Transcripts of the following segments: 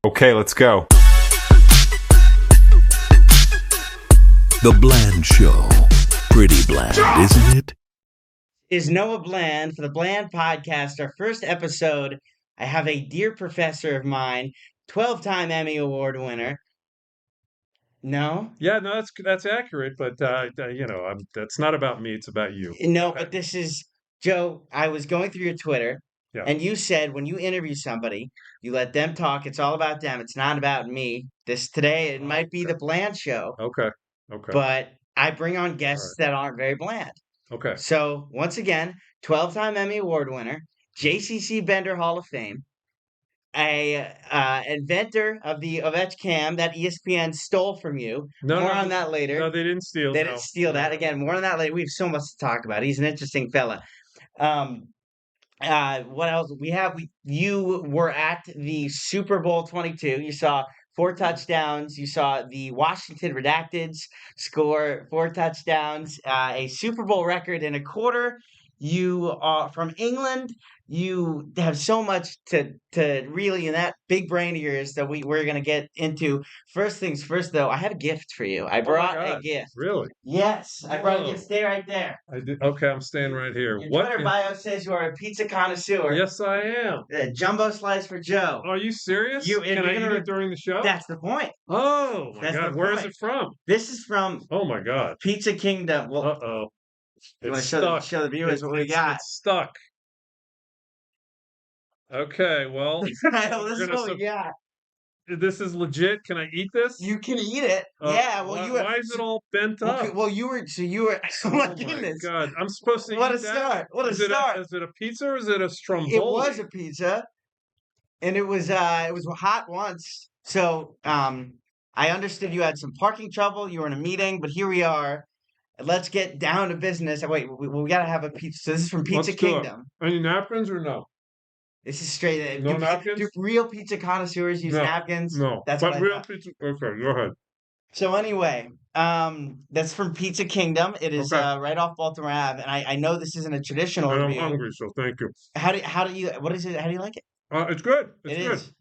Okay, let's go. The Bland Show. Pretty bland, isn't it? Is Noah Bland for the Bland Podcast, our first episode. I have a dear professor of mine, 12-time Emmy Award winner. No? Yeah, no, that's accurate, but that's not about me. It's about you. No, Okay. but this is, Joe, I was going through your Twitter, Yeah. and you said when you interview somebody, you let them talk. It's all about them. It's not about me. Today, it might be the Bland Show, Okay. Okay. but I bring on guests All that aren't very bland. Okay. So, once again, 12-time Emmy Award winner, JCC Bender Hall of Fame, a inventor of the Ovechcam that ESPN stole from you. No, More no, on that later. No, they didn't steal. They no. didn't steal that. Again, more on that later. We have so much to talk about. He's an interesting fella. What else we have? You were at the Super Bowl 22. You saw 4 touchdowns. You saw the Washington Redacteds score 4 touchdowns, a Super Bowl record in a quarter. You are from England. You have so much to really in that big brain of yours that we're gonna get into. First things first, though, I have a gift for you. I brought a gift. Really? Yes, I brought a Whoa. gift. Stay right there. I did. Okay, I'm staying right here. Your What? Twitter bio says you are a pizza connoisseur. Yes, I am. A jumbo slice for Joe. Are you serious? If Can you're I eat gonna- it during the show? That's the point. Oh my That's God! the Where is point. it from? This is from Oh my God! Pizza Kingdom. Well, Uh-oh. you want It's to stuck. show the viewers what we got? It's stuck. Okay, well, This is gonna what we got. this is legit. Can I eat this? You can eat it. Yeah. Well, why is it all bent up? Okay, well, you were. Oh my goodness! God, I'm supposed to What eat a that? start! What a Is it start! Is it a pizza or is it a stromboli? It was a pizza, and it was hot once. So I understood you had some parking trouble. You were in a meeting, but here we are. Let's get down to business. Wait, we got to have a pizza. So this is from Pizza Let's do it. Kingdom. Any napkins or no? This is straight. No napkins? Do real pizza connoisseurs use napkins? No. That's but what I real thought. pizza. Okay, go ahead. So anyway, that's from Pizza Kingdom. It is Okay. right off Baltimore Ave, and I know this isn't a traditional And I'm review. hungry, so thank you. How do you? What is it? How do you like it? It's good. It's It good. is.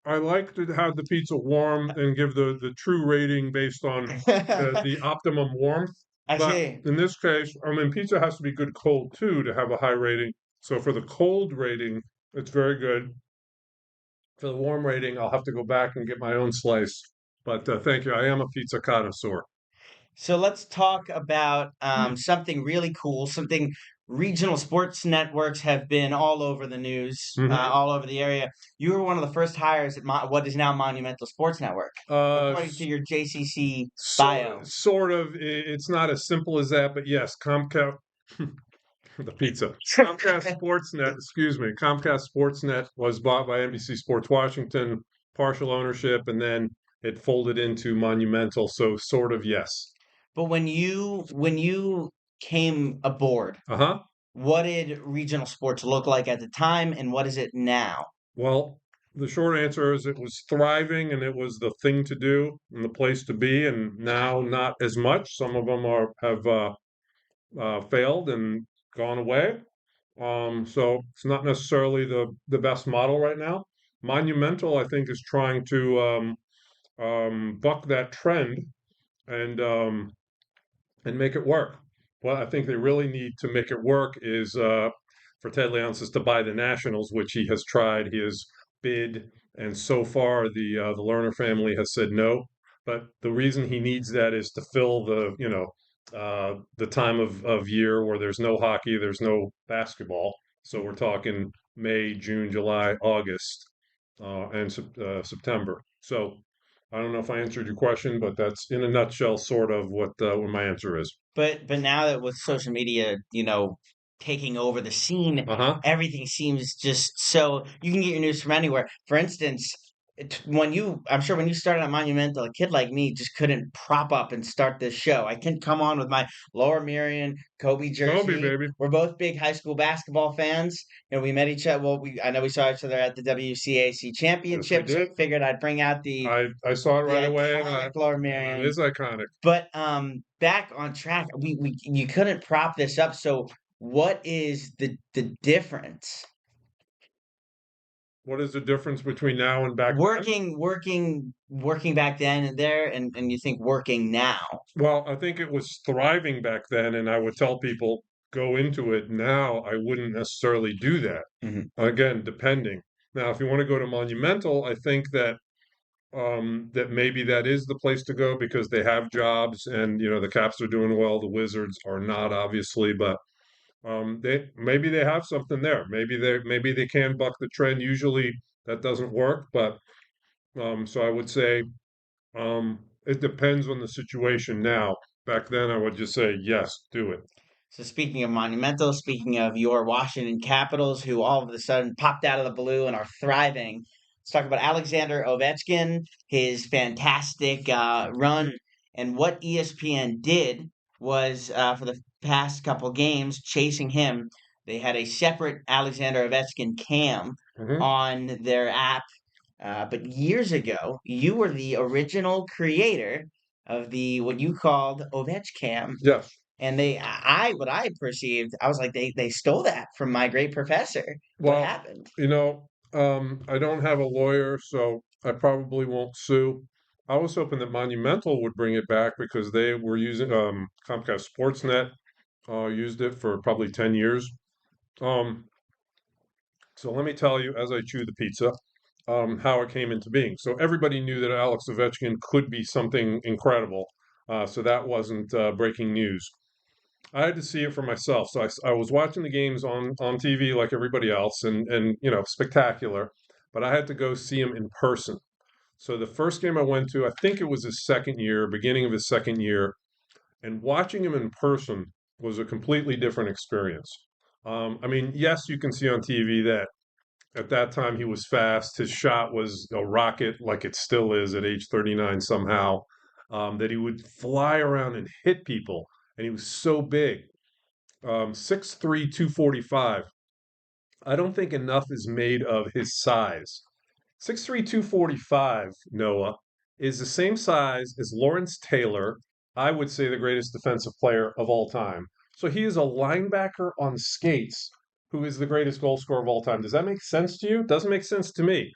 I like to have the pizza warm and give the true rating based on the optimum warmth. I But see. in this case, I mean, pizza has to be good cold too to have a high rating. So for the cold rating, it's very good. For the warm rating, I'll have to go back and get my own slice. But thank you. I am a pizza connoisseur. So let's talk about something really cool, something regional sports networks have been all over the news, all over the area. You were one of the first hires at what is now Monumental Sports Network, according to your JCC bio. Sort of. It's not as simple as that, but yes, Comcast. The pizza. Comcast Sportsnet, excuse me. Comcast Sportsnet was bought by NBC Sports Washington, partial ownership, and then it folded into Monumental. So sort of yes. But when you came aboard, what did regional sports look like at the time, and what is it now? Well, the short answer is it was thriving, and it was the thing to do and the place to be. And now not as much. Some of them have failed and gone away. So it's not necessarily the best model right now. Monumental, I think, is trying to buck that trend and make it work. What I think they really need to make it work is for Ted Leonsis to buy the Nationals, which he has tried. He has bid, and so far the Lerner family has said no. But the reason he needs that is to fill the time of year where there's no hockey, there's no basketball. So we're talking May, June, July, August, and September. So I don't know if I answered your question, but that's in a nutshell sort of what my answer is. But now that with social media, taking over the scene, everything seems just so you can get your news from anywhere. For instance, I'm sure when you started at Monumental, a kid like me just couldn't prop up and start this show. I can come on with my Lower Merion Kobe jersey. Kobe, baby. We're both big high school basketball fans, and we met each other. Well, I know we saw each other at the WCAC championships. Yes, we did. Figured I'd bring out I saw it right away. Lower Merion. It is iconic. But back on track, you couldn't prop this up. So what is the difference What is the difference between now and back then? Working back then and there, and you think working now. Well, I think it was thriving back then, and I would tell people go into it. Now, I wouldn't necessarily do that. Mhm. Again, depending. Now, if you want to go to Monumental, I think that maybe that is the place to go because they have jobs, and the Caps are doing well. The Wizards are not, obviously, but they have something there. Maybe they can buck the trend. Usually that doesn't work, but so I would say it depends on the situation now. Back then, I would just say yes, do it. So speaking of monumental, speaking of your Washington Capitals, who all of a sudden popped out of the blue and are thriving, let's talk about Alexander Ovechkin, his fantastic run, and what ESPN did was for the past couple games chasing him. They had a separate Alexander Ovechkin cam Hmm. on their app. But years ago, you were the original creator of the what you called Ovechcam, Yes. and what I perceived, I was like, they stole that from my great professor. What Well, happened? I don't have a lawyer, so I probably won't sue. I was hoping that Monumental would bring it back because they were using Comcast Sportsnet used it for probably 10 years. Um, so let me tell you, as I chew the pizza, how it came into being. So everybody knew that Alex Ovechkin could be something incredible. So that wasn't breaking news. I had to see it for myself. So I was watching the games on TV like everybody else, and spectacular. But I had to go see him in person. So the first game I went to, I think it was his second year, beginning of his second year, and watching him in person was a completely different experience. I mean, yes, you can see on TV that at that time he was fast. His shot was a rocket, like it still is at age 39 somehow. That he would fly around and hit people, and he was so big. 6'3", 245. I don't think enough is made of his size. 6'3", 245, Noah, is the same size as Lawrence Taylor, I would say the greatest defensive player of all time. So he is a linebacker on skates who is the greatest goal scorer of all time. Does that make sense to you? Doesn't make sense to me.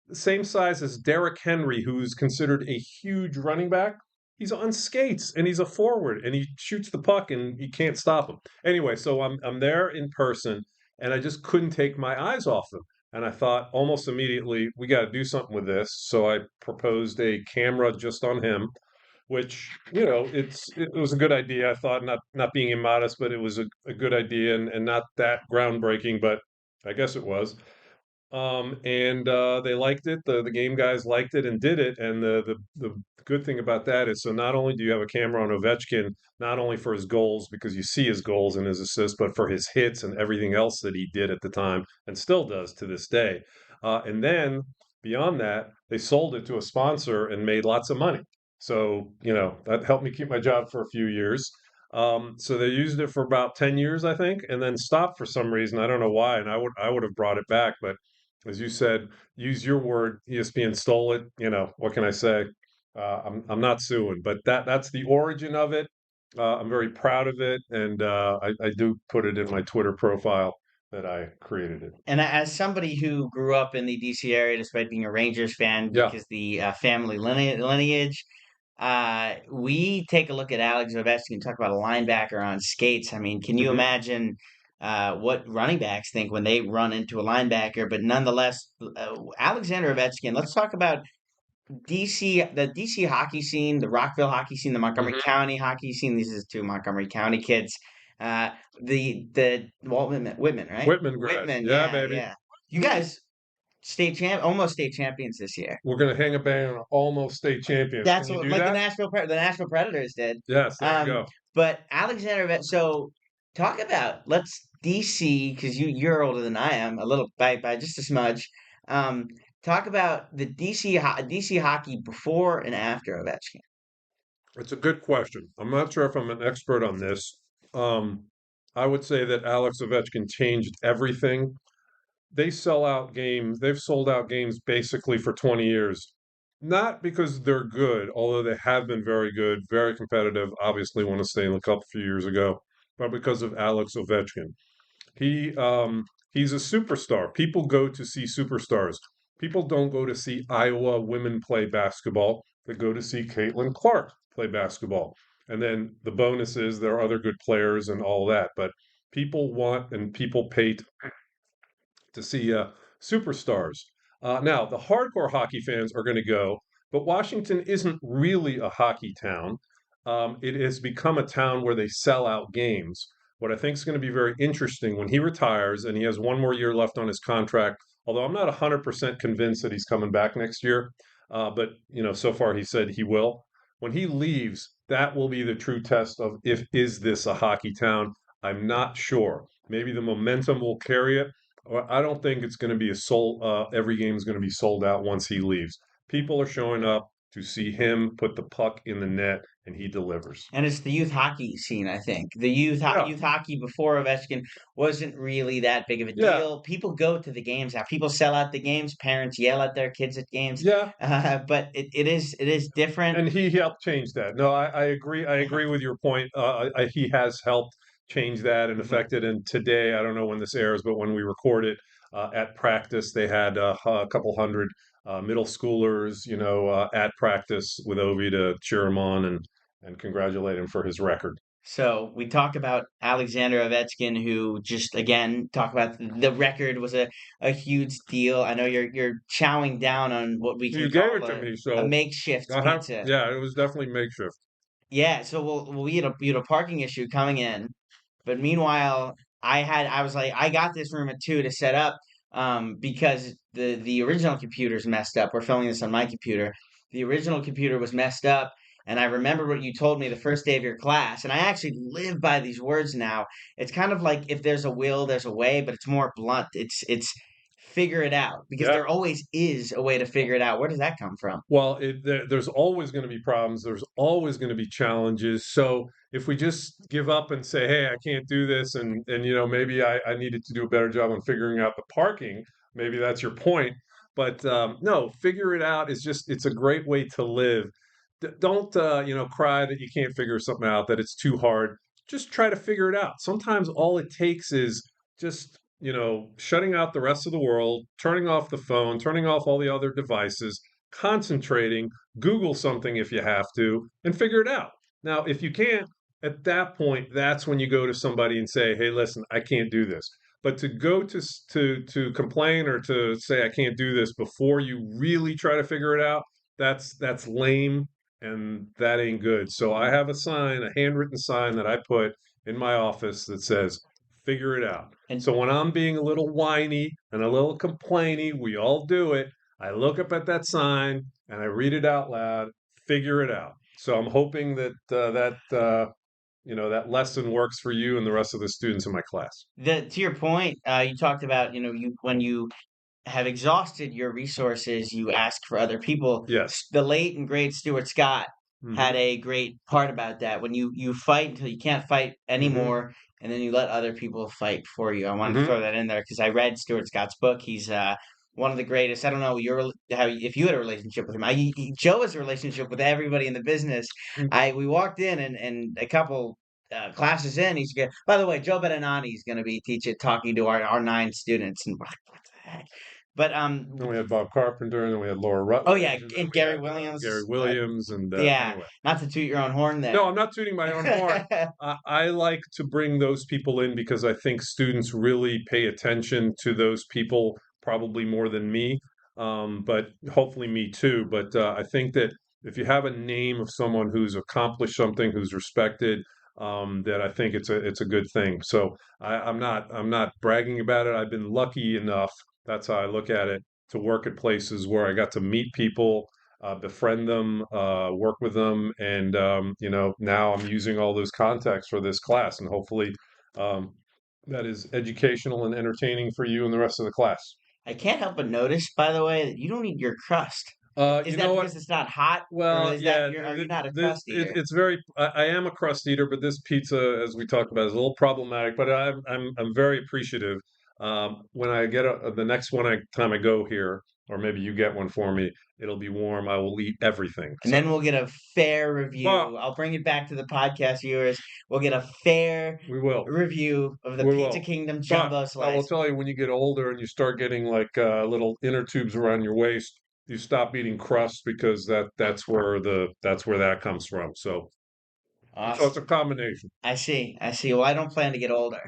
The same size as Derrick Henry, who's considered a huge running back. He's on skates and he's a forward and he shoots the puck and you can't stop him. Anyway, so I'm there in person and I just couldn't take my eyes off him. And I thought almost immediately, we got to do something with this. So I proposed a camera just on him, which it was a good idea. I thought, not being immodest, but it was a good idea and not that groundbreaking, but I guess it was. And they liked it. The game guys liked it and did it. And the good thing about that is, so not only do you have a camera on Ovechkin, not only for his goals because you see his goals and his assists, but for his hits and everything else that he did at the time and still does to this day. And then beyond that, they sold it to a sponsor and made lots of money. So that helped me keep my job for a few years. So they used it for about 10 years, I think, and then stopped for some reason. I don't know why. And I would have brought it back, but as you said, use your word. ESPN stole it. What can I say? I'm not suing, but that's the origin of it. I'm very proud of it, and I do put it in my Twitter profile that I created it. And as somebody who grew up in the DC area, despite being a Rangers fan, Yeah. because the family lineage, we take a look at Alex Ovechkin, talk about a linebacker on skates. I mean, can you Hmm. imagine what running backs think when they run into a linebacker? But nonetheless, Alexander Ovechkin. Let's talk about the DC hockey scene, the Rockville hockey scene, the Montgomery Hmm. County hockey scene. These are two Montgomery County kids. The Walt Whitman, right? Whitman grads. Whitman, Yeah, yeah, baby. yeah. You guys almost state champions this year. We're gonna hang a banner on almost state champions. Can That's you what do like that? The Nashville Predators did. Yes. There you Um, go. but Alexander, so talk about let's DC because you're older than I am a little by just a smudge. Um, talk about the DC hockey before and after Ovechkin. It's a good question. I'm not sure if I'm an expert on this. Um, I would say that Alex Ovechkin changed everything. They've sold out games basically for 20 years. Not because they're good, although they have been very good, very competitive, obviously won a Stanley Cup a few years ago, but because of Alex Ovechkin. He He's a superstar. People go to see superstars. People don't go to see Iowa women play basketball. They go to see Caitlin Clark play basketball. And then the bonus is there are other good players and all that. But people want and people pay to see superstars. Now, the hardcore hockey fans are going to go, but Washington isn't really a hockey town. It has become a town where they sell out games. What I think is going to be very interesting when he retires and he has one more year left on his contract, although I'm not 100% convinced that he's coming back next year, but so far he said he will. When he leaves, that will be the true test of if is this a hockey town. I'm not sure. Maybe the momentum will carry it. I don't think it's going to be a sold. Every game is going to be sold out once he leaves. People are showing up to see him put the puck in the net, and he delivers. And it's the youth hockey scene, I think. The youth Yeah, youth hockey before Ovechkin wasn't really that big of a yeah, deal. People go to the games now. People sell out the games. Parents yell at their kids at games. yeah. But it is different. And he helped change that. No, I agree. I Yeah. agree with your point. He has helped change that and Mhm. affected. And today, I don't know when this airs, but when we record it at practice, they had a couple hundred middle schoolers, at practice with Ovi to cheer him on and congratulate him for his record. So we talk about Alexander Ovechkin, who just again talk about the record was a huge deal. I know you're chowing down on what we can You gave call it to me, a so makeshift I have. pizza. Yeah, it was definitely makeshift. Yeah, so we had a parking issue coming in, but meanwhile, I was like, I got this room at 2 to set up, because the original computer's messed up. We're filming this on my computer. The original computer was messed up, and I remember what you told me the first day of your class, and I actually live by these words now. It's kind of like if there's a will, there's a way, but it's more blunt. It's figure it out because Yeah. there always is a way to figure it out. Where does that come from? Well, there's always going to be problems. There's always going to be challenges. So if we just give up and say, "Hey, I can't do this," and maybe I needed to do a better job on figuring out the parking. Maybe that's your point. But no, figure it out is it's a great way to live. Don't cry that you can't figure something out, that it's too hard. Just try to figure it out. Sometimes all it takes is just shutting out the rest of the world, turning off the phone, turning off all the other devices, concentrating, Google something if you have to, and figure it out. Now, if you can't, at that point, that's when you go to somebody and say, "Hey, listen, I can't do this." But to go to complain or to say I can't do this before you really try to figure it out, that's lame and that ain't good. So I have a sign, a handwritten sign that I put in my office that says, "Figure it out." And So when I'm being a little whiny and a little complainy, we all do it. I look up at that sign and I read it out loud, figure it out. So I'm hoping that that lesson works for you and the rest of the students in my class. to your point, you talked about, you when you have exhausted your resources, you ask for other people. Yes. The late and great Stuart Scott had Hmm. a great part about that. When you fight until you can't fight Hmm. anymore, and then you let other people fight for you. I wanted to Hmm. throw that in there because I read Stuart Scott's book. He's one of the greatest. I don't know if you had a relationship with him. Joe has a relationship with everybody in the business. We walked in and a couple. Classes in, he's going. By the way, Joe Beninati is going to be talking to our 9 students, and we're like, what the heck? But Then we had Bob Carpenter, and then we had Laura oh yeah, Rutledge, and then and we Gary had Gary Williams. Williams, and Yeah, anyway. not to toot your own horn No, there. I'm not tooting my own horn. I like to bring those people in because I think students really pay attention to those people probably more than me, but hopefully me too. But I think that if you have a name of someone who's accomplished something, who's respected, that I think it's a good thing. So I'm not bragging about it. I've been lucky enough. That's how I look at it, to work at places where I got to meet people, befriend them, work with them, and now I'm using all those contacts for this class, and hopefully um, that is educational and entertaining for you and the rest of the class. I can't help but notice, by the way, that you don't eat your crust. Is You that know what? because it's not hot, or Well, is that yeah, are you not a crust eater? it's very. I am a crust eater, but this pizza, as we talked about, is a little problematic. But I'm very appreciative. When I get the next time I go here, or maybe you get one for me. It'll be warm. I will eat everything. And then we'll get a fair review. Well, I'll bring it back to the podcast viewers. We'll get a fair we will. review of the We Pizza will. Kingdom But Jumbo I will Slice. tell you, when you get older and you start getting like little inner tubes around your waist, you stop eating crust because that's where that comes from. So it's Awesome. a combination. I see. Well, I don't plan to get older.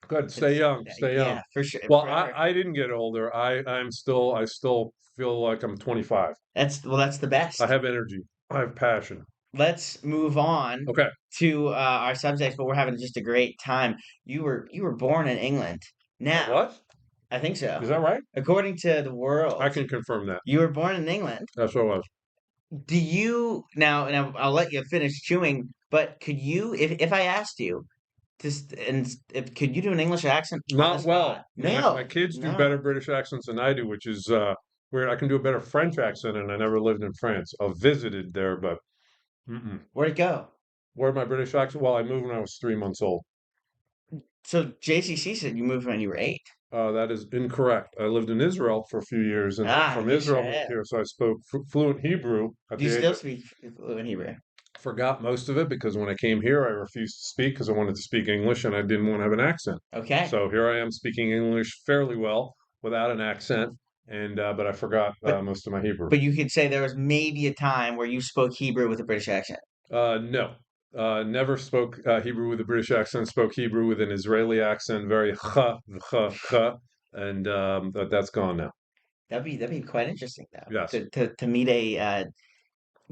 Good. Stay young. Stay young. Yeah, for sure. Well, Forever. I didn't get older. I still feel like I'm 25. That's the best. I have energy. I have passion. Let's move on Okay. to our subjects, but we're having just a great time. You were born in England. Now, What? I think so. Is that right? According to the world, I can confirm that. you were born in England. That's what it was. Do you now? And I'll let you finish chewing. But could you, if I asked you, could you do an English accent on the Not well. spot? My kids do No. better British accents than I do, which is weird. I can do a better French accent, and I never lived in France. I've visited there, but Where'd it go? where my British accent? Well, I moved when I was 3 months old. So JCC said you moved when you were 8. That is incorrect. I lived in Israel for a few years, and from Israel I moved Israel. here, so I spoke fluent Hebrew at Do you the age still of, speak fluent Hebrew? forgot most of it because when I came here, I refused to speak because I wanted to speak English and I didn't want to have an accent. Okay. So here I am speaking English fairly well without an accent, and but I forgot most of my Hebrew. But you could say there was maybe a time where you spoke Hebrew with a British accent. No, never spoke Hebrew with a British accent. Spoke Hebrew with an Israeli accent, very and but that's gone now. That'd be quite interesting though. Yes. To meet a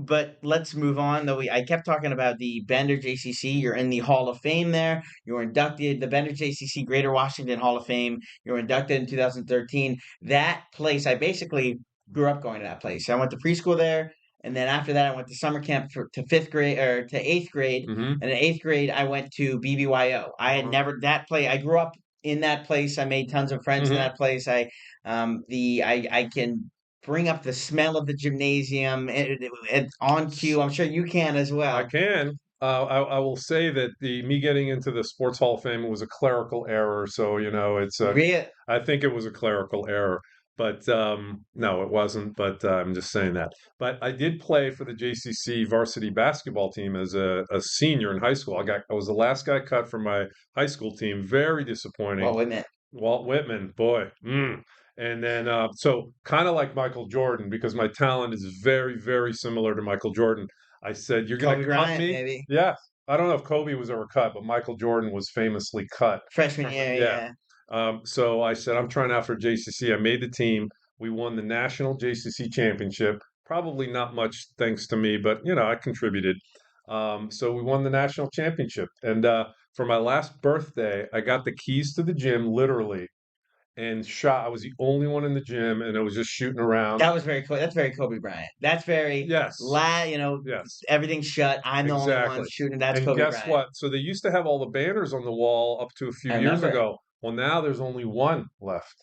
but let's move on though. I kept talking about the Bender JCC. You're in the Hall of Fame there. You were inducted the Bender JCC Greater Washington Hall of Fame. You were inducted in 2013. That place, I basically grew up going to that place. I went to preschool there, and then after that, I went to summer camp to 5th grade or to 8th grade. Mm-hmm. And in 8th grade, I went to BBYO. I had never that place. I grew up in that place. I made tons of friends in that place. I can bring up the smell of the gymnasium on cue. I'm sure you can as well. I can. I will say that me getting into the Sports Hall of Fame was a clerical error. So it's I think it was a clerical error, but no, it wasn't. But I'm just saying that. But I did play for the JCC varsity basketball team as a senior in high school. I was the last guy cut from my high school team. Very disappointing. Walt Whitman, boy. And then, so kind of like Michael Jordan, because my talent is very, very similar to Michael Jordan. I said, "You're going to cut me?" Maybe. Yeah. I don't know if Kobe was ever cut, but Michael Jordan was famously cut. Freshman year, yeah. So I said, "I'm trying out for JCC." I made the team. We won the national JCC championship. Probably not much thanks to me, but I contributed. So we won the national championship, and for my last birthday, I got the keys to the gym, literally. And shot. I was the only one in the gym, and I was just shooting around. That was very cool. That's very Kobe Bryant. That's very yes. Yes. Everything's shut. I'm the only one shooting. That's Kobe Bryant. And guess what? So they used to have all the banners on the wall up to a few years ago. Well, now there's only one left,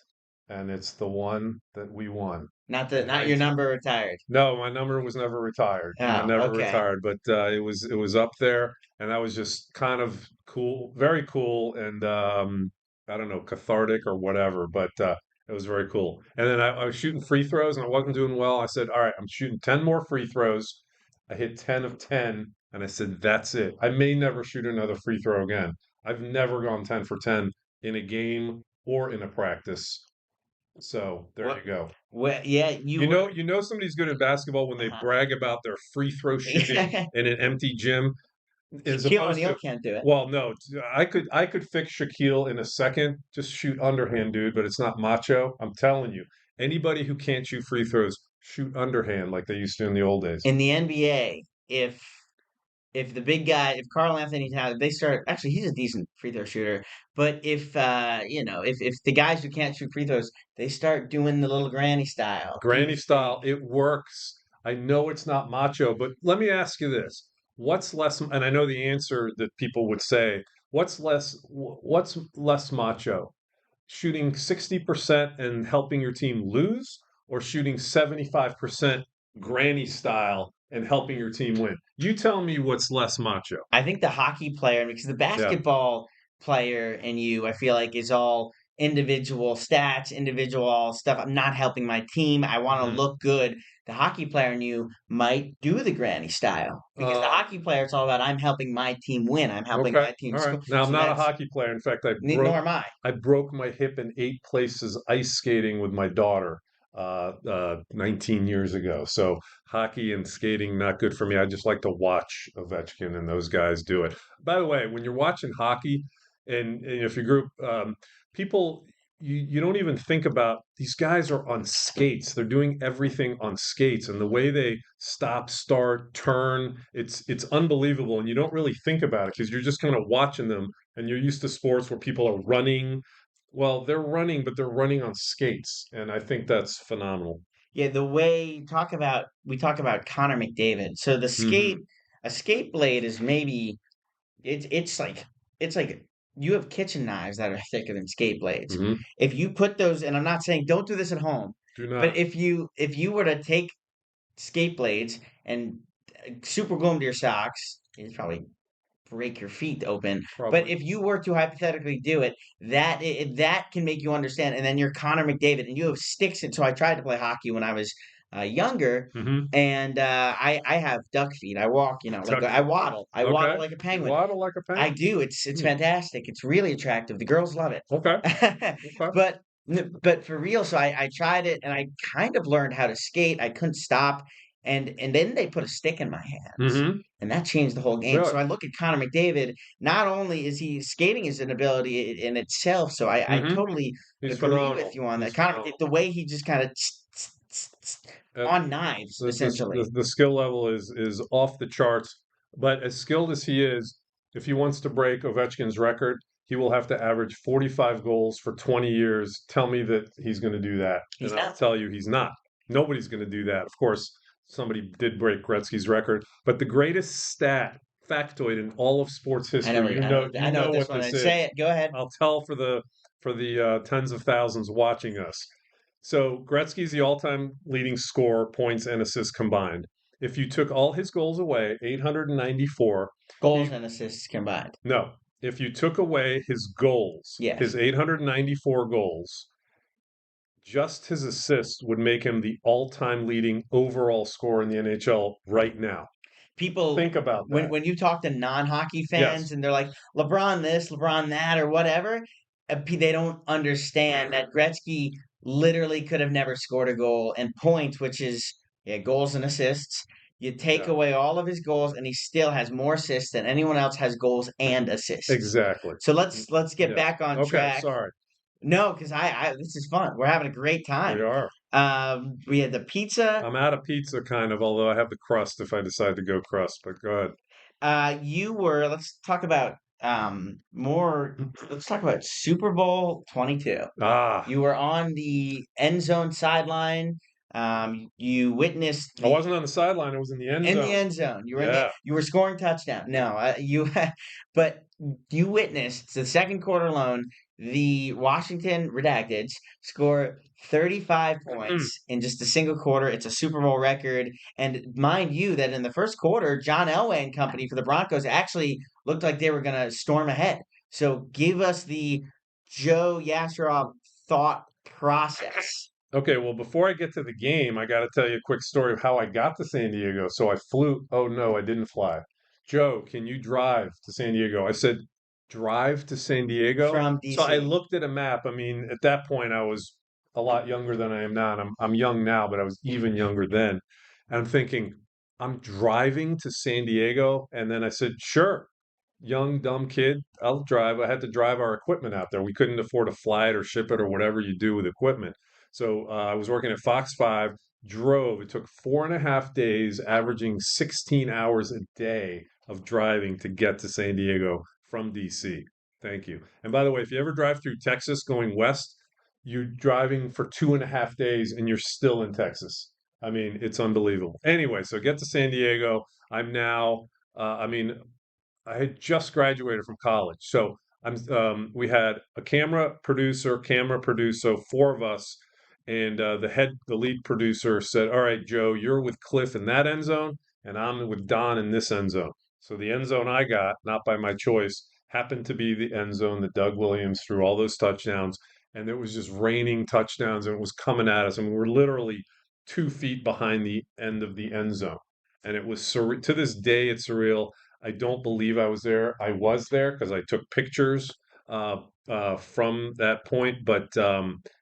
and it's the one that we won. Not your number retired. No, my number was never retired. I never retired, but it was up there, and that was just kind of cool, very cool, and I don't know, cathartic or whatever, but it was very cool. And then I was shooting free throws, and I wasn't doing well. I said, "All right, I'm shooting 10 more free throws." I hit 10 of 10, and I said, "That's it. I may never shoot another free throw again." I've never gone 10 for 10 in a game or in a practice. So there you go. Well, yeah, you know somebody's good at basketball when they brag about their free throw shooting in an empty gym. Shaquille O'Neal can't do it. Well, no, I could fix Shaquille in a second. Just shoot underhand, dude. But it's not macho. I'm telling you, anybody who can't shoot free throws, shoot underhand like they used to in the old days. In the NBA, if the big guy, if Karl Anthony Towns, they start. Actually, he's a decent free throw shooter. But if if the guys who can't shoot free throws, they start doing the little granny style. Granny style, it works. I know it's not macho, but let me ask you this. What's less, and I know the answer that people would say, what's less macho? Shooting 60% and helping your team lose, or shooting 75% granny style and helping your team win? You tell me what's less macho. I think the hockey player, because the basketball player in you, I feel like, is all individual stats, individual stuff. I'm not helping my team. I want to Mhm. look good. The hockey player in you might do the granny style because the hockey player, it's all about I'm helping my team win. I'm helping Okay. my team All right. score. Now I'm So not a that's hockey player. In fact, nor am I. I broke my hip in 8 places ice skating with my daughter 19 years ago. So hockey and skating not good for me. I just like to watch Ovechkin and those guys do it. By the way, when you're watching hockey, and if your group people. You don't even think about these guys are on skates. They're doing everything on skates, and the way they stop, start, turn, it's unbelievable. And you don't really think about it because you're just kind of watching them, and you're used to sports where people are running. Well, they're running, but they're running on skates, and I think that's phenomenal. Yeah, the way we talk about Connor McDavid. So Hmm. a skate blade is maybe it's like it's like you have kitchen knives that are thicker than skate blades. Hmm. If you put those, and I'm not saying don't do this at home, Do but not. if you were to take skate blades and super glue them to your socks, it's probably break your feet open. But Probably. if you were to hypothetically do it, that can make you understand. And then you're Connor McDavid, and you have sticks. And so I tried to play hockey when I was younger, Hmm. and I have duck feet. I walk, like Tuck. I waddle. I Okay. waddle like a You penguin. waddle like a I penguin. do. It's Hmm. fantastic. It's really attractive. The girls love it. Okay. Okay. But but for real, so I tried it and I kind of learned how to skate. I couldn't stop. And then they put a stick in my hands. Hmm. And that changed the whole game. Really? So I look at Connor McDavid, not only is he skating is an ability in itself, so I Hmm. totally He's agree with phenomenal. you on that. He's Connor, phenomenal. the way he just kind of Uh, on knives, essentially. the skill level is off the charts. But as skilled as he is, if he wants to break Ovechkin's record, he will have to average 45 goals for 20 years. Tell me that he's going to do that, and He's I'll not. tell you he's not. Nobody's going to do that. Of course, somebody did break Gretzky's record, but the greatest factoid in all of sports history. I You know know this what one. this Say is. it. Go ahead. I'll tell for the tens of thousands watching us. So Gretzky's the all-time leading scorer, points and assists combined. If you took all his goals away, 894, Goals he and assists combined. no. If you took away his goals, Yes. his 894 goals, just his assists would make him the all-time leading overall scorer in the NHL right now. People Think about when that. when you talk to non-hockey fans Yes. and they're like LeBron this, LeBron that, or whatever, they don't understand that Gretzky literally could have never scored a goal and points, which is yeah, goals and assists. You take Yeah. away all of his goals, and he still has more assists than anyone else has goals and assists. Exactly. So let's get Yes. back on Okay, track. sorry. No, because I this is fun. We're having a great We time. are. We had the pizza. I'm out of pizza kind of, although I have the crust if I decide to go crust, but go ahead. You were, let's talk about more, let's talk about Super Bowl 22. Ah, You were on the end zone sideline. You witnessed I the wasn't on the sideline. I was in the end in the zone. end zone. You were in the Yeah. you were scoring touchdown. No, but you witnessed the second quarter alone. The Washington Redacteds score 35 points in just a single quarter. It's a Super Bowl record. And mind you, that in the first quarter, John Elway and company for the Broncos actually looked like they were going to storm ahead. So give us the Joe Yasharoff thought process. Okay, well, before I get to the game, I got to tell you a quick story of how I got to San Diego. So I flew. Oh, no, I didn't fly. Joe, can you drive to San Diego? I said, drive to San Diego? From So I DC. looked at a map. I mean, at that point, I was a lot younger than I am now. And I'm young now, but I was even younger then. And I'm thinking, I'm driving to San Diego. And then I said, sure, young, dumb kid, I'll drive. I had to drive our equipment out there. We couldn't afford to fly it or ship it or whatever you do with equipment. So I was working at Fox 5, drove. It took 4.5 days, averaging 16 hours a day of driving to get to San Diego from DC. Thank you. And by the way, if you ever drive through Texas going west, you're driving for 2.5 days and you're still in Texas. I mean, it's unbelievable. Anyway, so get to San Diego. I'm now, I mean, I had just graduated from college. So we had a camera producer, so four of us, and the lead producer said, "All right, Joe, you're with Cliff in that end zone, and I'm with Don in this end zone." So the end zone I got, not by my choice, happened to be the end zone that Doug Williams threw all those touchdowns. and it was just raining touchdowns, and it was coming at us, and we were literally 2 feet behind the end of the end zone, and it was surreal. To this day, it's surreal. I don't believe I was there. I was there because I took pictures uh, from that point, but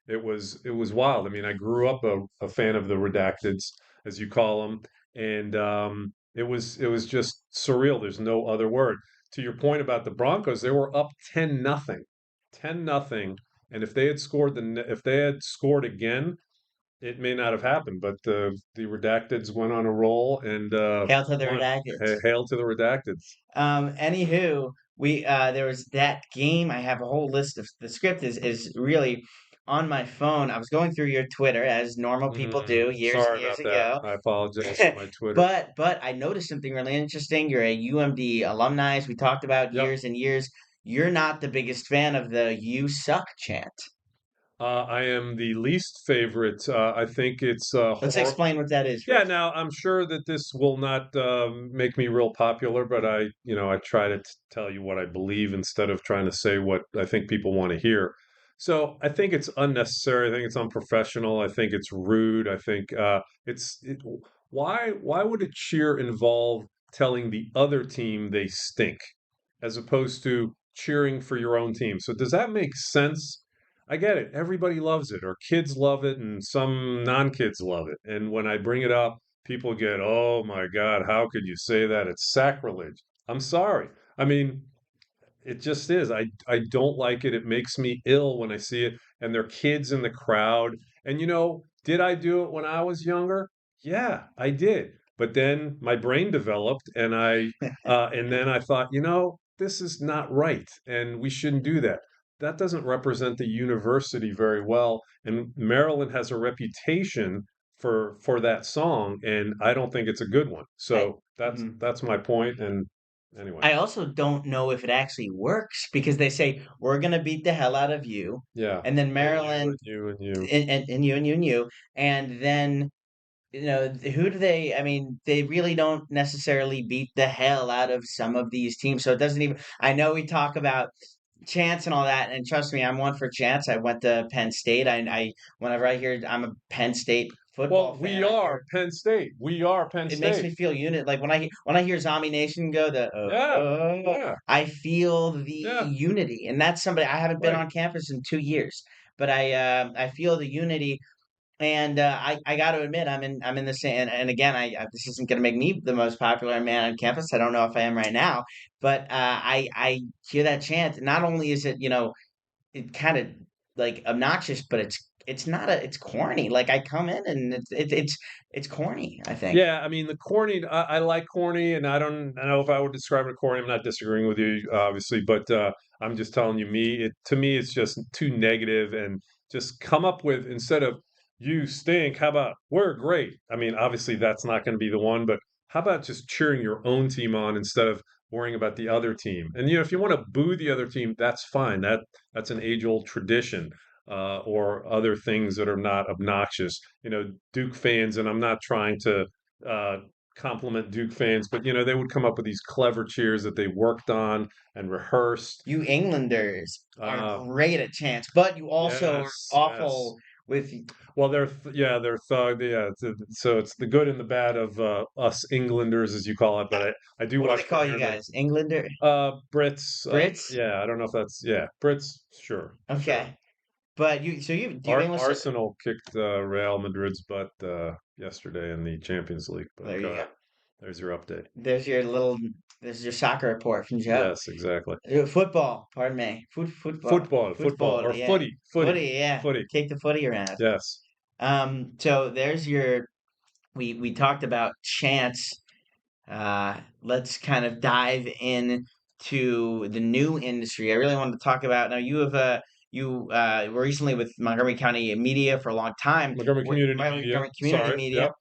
it was wild. I mean, I grew up a fan of the Redacteds, as you call them, and it was just surreal. There's no other word. To your point about the Broncos, they were up 10-0, 10-0, and if they had scored again, it may not have happened. But the Redacteds went on a roll and Hail to the won. Redacteds. Hail to the Redacteds. Anywho, we there was that game. I have a whole list of the script is really on my phone. I was going through your Twitter as normal people do years and Sorry years about that. ago. I apologize for my Twitter. But I noticed something really interesting. You're a UMD alumni, as we talked about Yep. years and years. You're not the biggest fan of the "You suck" chant. I am the least favorite. I think it's Let's horrible. explain what that is Yeah, first. now I'm sure that this will not make me real popular, but I try to tell you what I believe instead of trying to say what I think people want to hear. So I think it's unnecessary. I think it's unprofessional. I think it's rude. I think why would a cheer involve telling the other team they stink as opposed to cheering for your own team? So does that make sense? I get it. Everybody loves it, or kids love it, and some non-kids love it. And when I bring it up, people get, "Oh my God, how could you say that? It's sacrilege." I'm sorry. I mean, it just is. I don't like it. It makes me ill when I see it. And there are kids in the crowd. And did I do it when I was younger? Yeah, I did. But then my brain developed, and then I thought, this is not right, and we shouldn't do that. That doesn't represent the university very well. And Maryland has a reputation for that song, and I don't think it's a good one. I So that's mhm. that's my point. And anyway. I also don't know if it actually works because they say we're gonna beat the hell out of you, Yeah. and then And you Maryland and you and you. and you and you and you, and then who do they? I mean, they really don't necessarily beat the hell out of some of these teams. So it doesn't even. I know we talk about chance and all that, and trust me, I'm one for chance. I went to Penn State. I whenever I hear I'm a Penn State football Well, fan, we I are hear Penn State. We are Penn it makes State. me feel unit. Like when I hear Zombie Nation go Yeah. Yeah. I feel the Yeah. unity, and that's somebody I haven't been Right. on campus in 2 years, but I feel the unity, and I got to admit I'm in the same. And again, this isn't going to make me the most popular man on campus. I don't know if I am right now, but I hear that chant. Not only is it it kind of like obnoxious, but it's not it's corny. Like I come in and it's corny, I think. Yeah, I mean the corny. I like corny, and I know if I would describe it corny. I'm not disagreeing with you, obviously, but I'm just telling you. To me, it's just too negative, and just come up with, instead of "you stink," how about "we're great"? I mean, obviously that's not going to be the one, but how about just cheering your own team on instead of worrying about the other team? And if you want to boo the other team, that's fine. That's an age-old tradition. Or other things that are not obnoxious. Duke fans, and I'm not trying to uh, compliment Duke fans, but they would come up with these clever cheers that they worked on and rehearsed. You Englanders are Uh, great at chants, but you also are yes, yes. awful with Well, they're thug. Yeah, so it's the good and the bad of us Englanders, as you call it. But I do what do watch they call you primarily guys? Englander? Brits. Brits? Yeah, I don't know if that's, yeah, Brits. Sure, sure. Okay. But do you English? Arsenal kicked Real Madrid's butt yesterday in the Champions League. But There you go. there's your update. There's your little there's your soccer report from Joe. Yes, exactly. Football, pardon me. Football, or Yeah. footy, Footy, yeah. footy. Kick the footy around. Yes. So there's your we talked about chants. Let's kind of dive in to the new industry. I really wanted to talk about now. You were recently with Montgomery County Media for a long time. Montgomery Community Media. Montgomery Community Sorry. Media, Yep.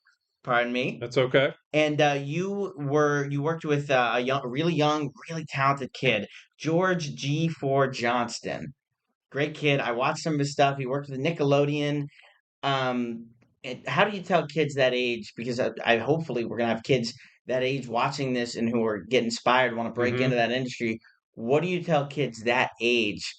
pardon me. That's okay. And you worked with a really young, really talented kid, George G. Ford Johnston. Great kid. I watched some of his stuff. He worked with Nickelodeon. How do you tell kids that age? Because I hopefully we're gonna have kids that age watching this and who are get inspired, want to break into Hmm. that industry. What do you tell kids that age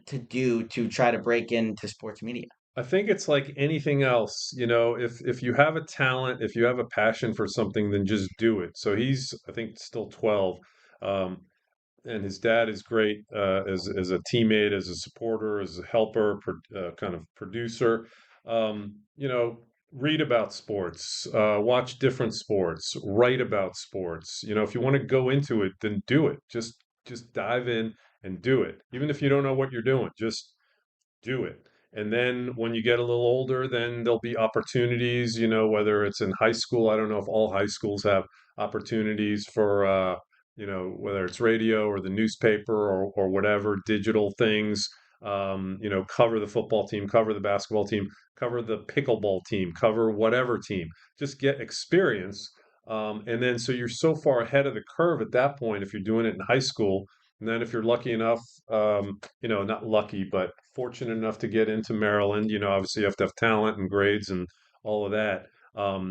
to do to try to break into sports media? I think it's like anything else, if you have a talent, if you have a passion for something, then just do it. So he's, I think, still 12. Um, and his dad is great as a teammate, as a supporter, as a helper, kind of producer. You know, read about sports, watch different sports, write about sports. If you want to go into it, then do it. Just dive in and do it. Even if you don't know what you're doing, just do it. And then when you get a little older, then there'll be opportunities, whether it's in high school. I don't know if all high schools have opportunities for, whether it's radio or the newspaper or whatever, digital things, cover the football team, cover the basketball team, cover the pickleball team, cover whatever team, just get experience. And then so you're so far ahead of the curve at that point if you're doing it in high school. And then if you're lucky enough, not lucky, but fortunate enough to get into Maryland, obviously you have to have talent and grades and all of that. A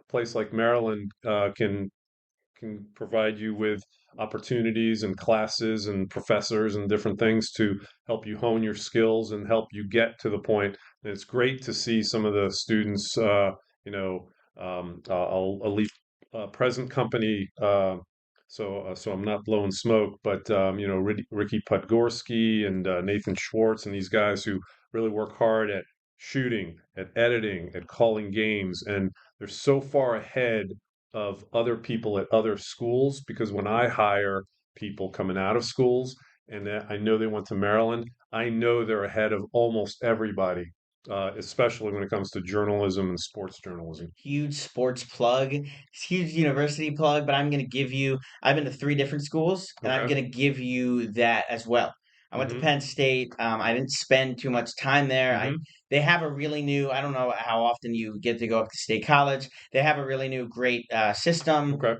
place like Maryland can provide you with opportunities and classes and professors and different things to help you hone your skills and help you get to the point. And it's great to see some of the students, I'll leave present company. So I'm not blowing smoke, but Ricky Podgorski and Nathan Schwartz and these guys who really work hard at shooting, at editing, at calling games, and they're so far ahead of other people at other schools because when I hire people coming out of schools and I know they went to Maryland, I know they're ahead of almost everybody, especially when it comes to journalism and sports journalism. Huge sports plug, huge university plug, but I'm going to give you, I've been to three different schools, and I'm Okay. going to give you that as well. I went to Mm-hmm. Penn State. I didn't spend too much time there. Mm-hmm. They have a really new, I don't know how often you get to go up to State College. They have a really new, great system Okay.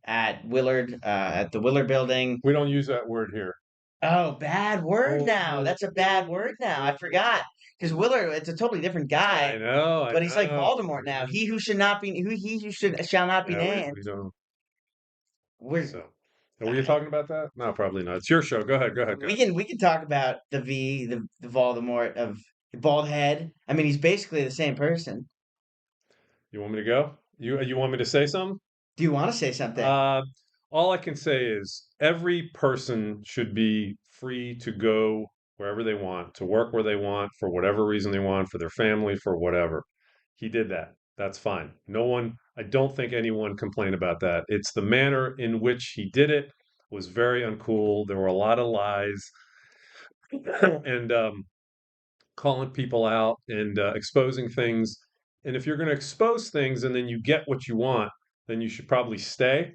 at Willard, at the Willard building. We don't use that word here. Oh, bad word now. Oh, That's a bad word now. I forgot. Because Willard, it's a totally different guy, I know, I but he's like know. Voldemort now. He who should not be, who he who should shall not be Yeah, named. we don't. We're So, were you talking about that? No, probably not. It's your show. Go ahead. Go ahead. Go ahead. we can talk about the Voldemort of bald head. I mean, he's basically the same person. You want me to go? You want me to say something? Do you want to say something? Uh, all I can say is every person should be free to go wherever they want, to work where they want, for whatever reason they want, for their family, for whatever. He did that. That's fine. No one, I don't think anyone complained about that. It's the manner in which he did it was very uncool. There were a lot of lies and calling people out and exposing things. And if you're going to expose things and then you get what you want, then you should probably stay.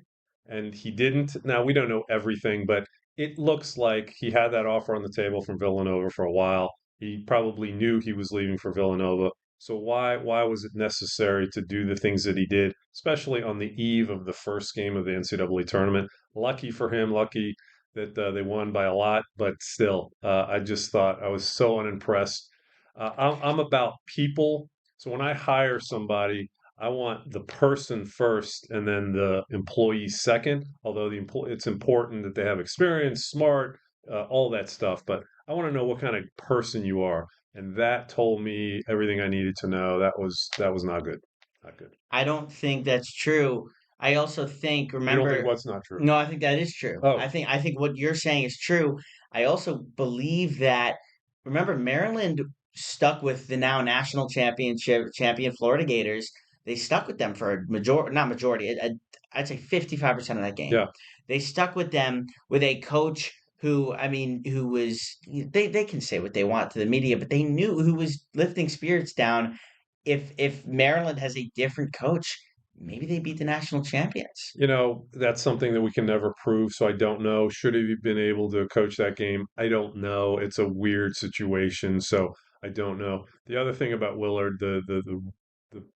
And he didn't. Now, we don't know everything, but it looks like he had that offer on the table from Villanova for a while. He probably knew he was leaving for Villanova. So why was it necessary to do the things that he did, especially on the eve of the first game of the NCAA tournament? Lucky for him, lucky that they won by a lot, but still, I just thought I was so unimpressed. I'm about people, so when I hire somebody, I want the person first and then the employee second. Although it's important that they have experience, smart, all that stuff. But I want to know what kind of person you are, and that told me everything I needed to know. That was not good, not good. I don't think that's true. I also think, You don't think remember, what's not true? no, I think that is true. Oh, I think what you're saying is true. I also believe that, remember, Maryland stuck with the now national champion Florida Gators. They stuck with them for a not majority, I'd say 55% of that game. yeah. They stuck with them with a coach who, I mean, who was, they can say what they want to the media, but they knew who was lifting spirits down. If Maryland has a different coach, maybe they beat the national champions. That's something that we can never prove, so I don't know. Should he have been able to coach that game? I don't know. It's a weird situation, so I don't know. The other thing about Willard, the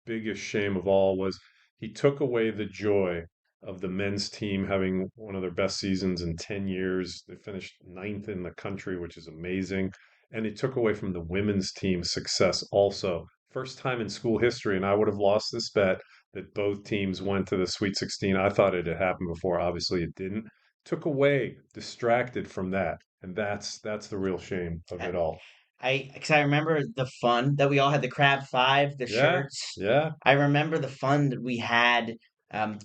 biggest shame of all was he took away the joy of the men's team having one of their best seasons in 10 years. They finished ninth in the country, which is amazing. And he took away from the women's team's success also. First time in school history, and I would have lost this bet that both teams went to the Sweet 16. I thought it had happened before. Obviously, it didn't. took away, distracted from that. And that's the real shame of it all. Because I remember the fun that we all had, the Crab Five, the Yeah, shirts. yeah, I remember the fun that we had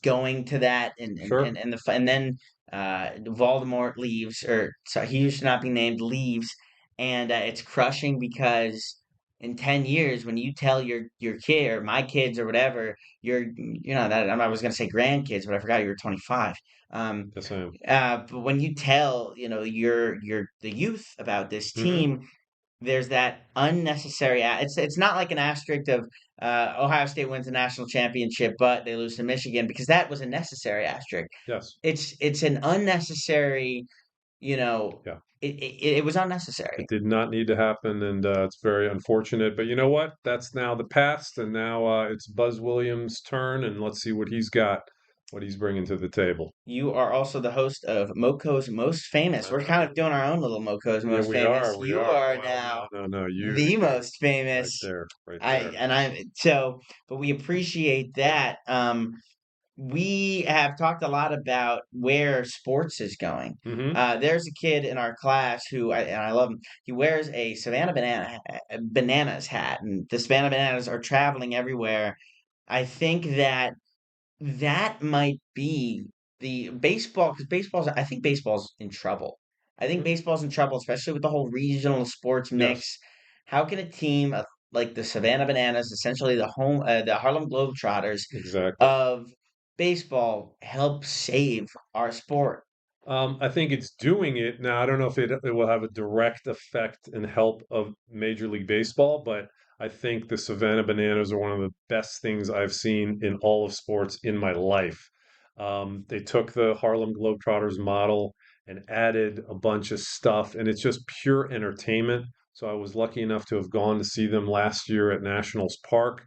going to that, sure. and then Voldemort leaves, or sorry, he used to not be named, leaves, and it's crushing because in 10 years, when you tell your kid or my kids or whatever, that I was gonna say grandkids, but I forgot you were 25. Um, Yes, I am. but when you tell your the youth about this Hmm. team, there's that unnecessary. It's not like an asterisk of Ohio State wins the national championship, but they lose to Michigan, because that was a necessary asterisk. Yes. It's an unnecessary. You know, Yeah. it was It unnecessary. did not need to happen, and it's very unfortunate. But you know what? That's now the past, and now it's Buzz Williams' turn, and let's see what he's got, what he's bringing to the table. You are also the host of Moco's Most Famous. We're kind of doing our own little Moco's Yeah, Most we Famous. are. We You are. are Well, now no. the You most right famous. there, right I there. and I'm so, but we appreciate that. We have talked a lot about where sports is going. Hmm. There's a kid in our class and I love him. He wears a Bananas hat, and the Savannah Bananas are traveling everywhere. I think that might be the baseball, because I think baseball's in trouble. I think Hmm. baseball's in trouble, especially with the whole regional sports Yes, mix. How can a team like the Savannah Bananas, essentially the Harlem Globetrotters exactly. of baseball, help save our sport? I think it's doing it now. I don't know if it will have a direct effect and help of Major League Baseball, but I think the Savannah Bananas are one of the best things I've seen in all of sports in my life. They took the Harlem Globetrotters model and added a bunch of stuff, and it's just pure entertainment. So I was lucky enough to have gone to see them last year at Nationals Park,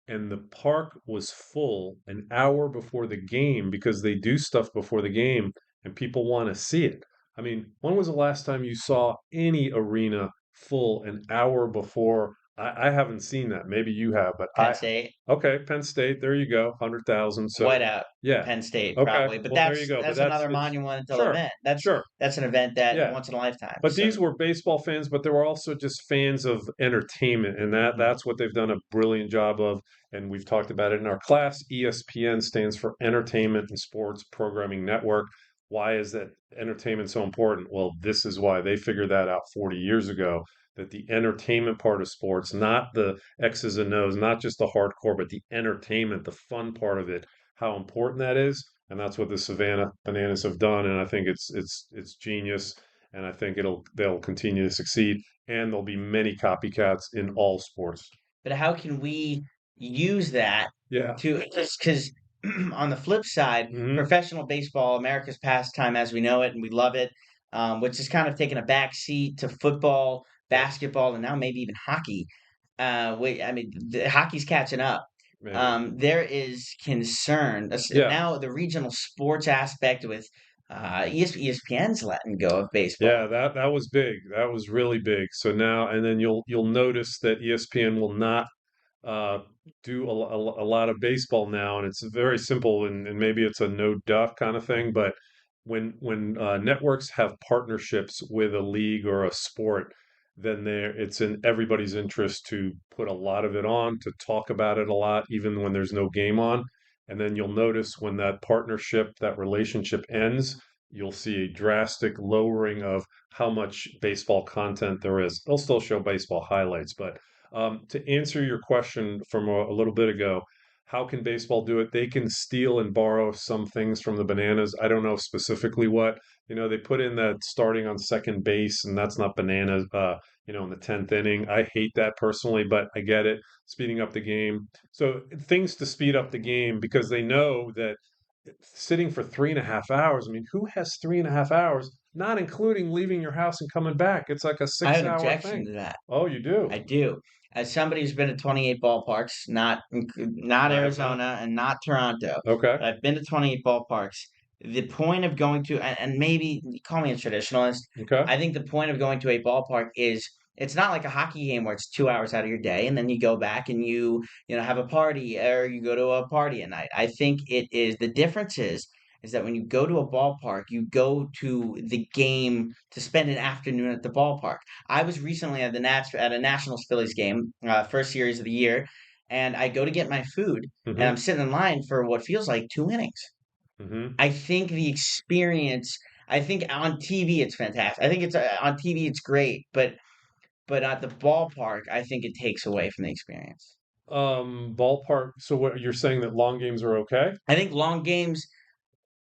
and the park was full an hour before the game because they do stuff before the game and people want to see it. I mean, when was the last time you saw any arena full an hour before? I haven't seen that. Maybe you have, but Penn State, okay, Penn State, there you go, 100,000. So, whiteout, yeah, Penn State, okay, probably. But well, there you go. But that's that's another it's monumental sure, event. That's sure, that's an event that yeah. once in a lifetime. But So these were baseball fans, but they were also just fans of entertainment, and mhm. that's what they've done a brilliant job of. And we've talked about it in our class. ESPN stands for Entertainment and Sports Programming Network. Why is that entertainment so important? Well, this is why they figured that out 40 years ago. That the entertainment part of sports, not the X's and O's, not just the hardcore, but the entertainment, the fun part of it, how important that is. And that's what the Savannah Bananas have done. And I think it's genius, and I think they'll continue to succeed, and there'll be many copycats in all sports. But how can we use that Yeah. to, because on the flip side, Hmm. professional baseball, America's pastime as we know it and we love it, which has kind of taken a back seat to football, Yes. basketball, and now maybe even hockey. I mean, hockey's catching up. Maybe. There is concern Yeah. now, the regional sports aspect with ESPN's letting go of baseball. Yeah, that was big. That was really big. So now, and then you'll notice that ESPN will not uh, do a lot of baseball now, and it's very simple, and maybe it's a no duh kind of thing. But when networks have partnerships with a league or a sport, then it's in everybody's interest to put a lot of it on, to talk about it a lot, even when there's no game on. And then you'll notice when that partnership, that relationship ends, you'll see a drastic lowering of how much baseball content there is. They'll still show baseball highlights, but to answer your question from a little bit ago, how can baseball do it? They can steal and borrow some things from the Bananas. I don't know specifically what. They put in that starting on second base, and that's not Bananas. In the 10th inning, I hate that personally, but I get it. Speeding up the game, so things to speed up the game because they know that sitting for 3.5 hours. I mean, who has 3.5 hours? Not including leaving your house and coming back. It's like a I have six an hour objection thing. to that. Oh, you do? I do. As somebody who's been to 28 ballparks, not I have not. Arizona and not Toronto, Okay. but I've been to 28 ballparks. The point of going to, and maybe call me a traditionalist, Okay. I think the point of going to a ballpark is it's not like a hockey game where it's 2 hours out of your day and then you go back and you have a party or you go to a party at night. I think it is, the difference is is that when you go to a ballpark, you go to the game to spend an afternoon at the ballpark. I was recently at a Nationals Phillies game, first series of the year, and I go to get my food, and I'm Hmm. sitting in line for what feels like 2 innings. Hmm. I think the experience. I think on TV it's fantastic. I think it's on TV it's great, but at the ballpark, I think it takes away from the experience. Ballpark. So what you're saying that long games are okay? I think long games.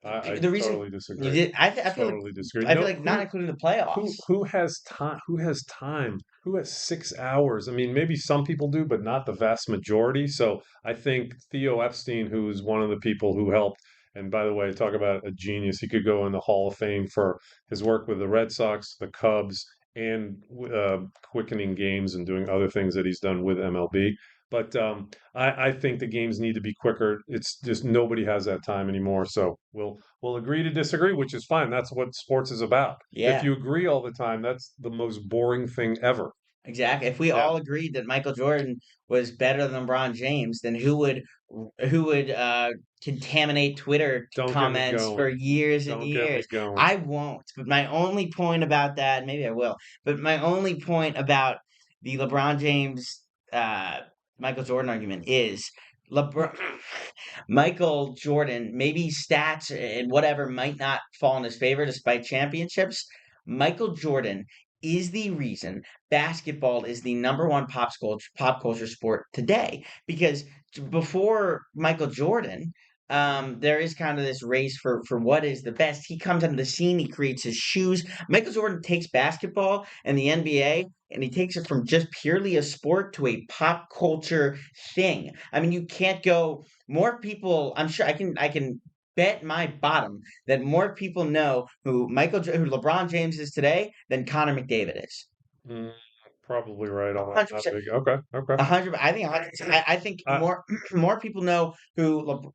I The reason totally you disagree. did, I feel like Totally disagree. I feel No, like not including the playoffs. who has time? Who has time? Who has 6 hours? I mean, maybe some people do, but not the vast majority. So I think Theo Epstein, who's one of the people who helped, and by the way, talk about a genius. He could go in the Hall of Fame for his work with the Red Sox, the Cubs, and quickening games and doing other things that he's done with MLB. But I think the games need to be quicker. It's just nobody has that time anymore. So we'll agree to disagree, which is fine. That's what sports is about. If Yeah, you agree all the time, that's the most boring thing ever. exactly. If we Yeah. all agreed that Michael Jordan was better than LeBron James, then who would contaminate Twitter Don't get me comments for going. years and Don't get me years? going. I won't. But my only point about that, maybe I will. But my only point about the LeBron James uh, Michael Jordan argument is LeBron Michael Jordan, maybe stats and whatever might not fall in his favor despite championships. Michael Jordan is the reason basketball is the number one pop culture sport today. Because before Michael Jordan, there is kind of this race for what is the best. He comes into the scene, he creates his shoes. Michael Jordan takes basketball and the NBA and he takes it from just purely a sport to a pop culture thing. I mean, you can't go more people. I'm sure I can bet my bottom that more people know who LeBron James is today than Connor McDavid is. Mm, probably right on that. Not 100%. big. Okay. Okay. 100. I think 100%. I think I, more people know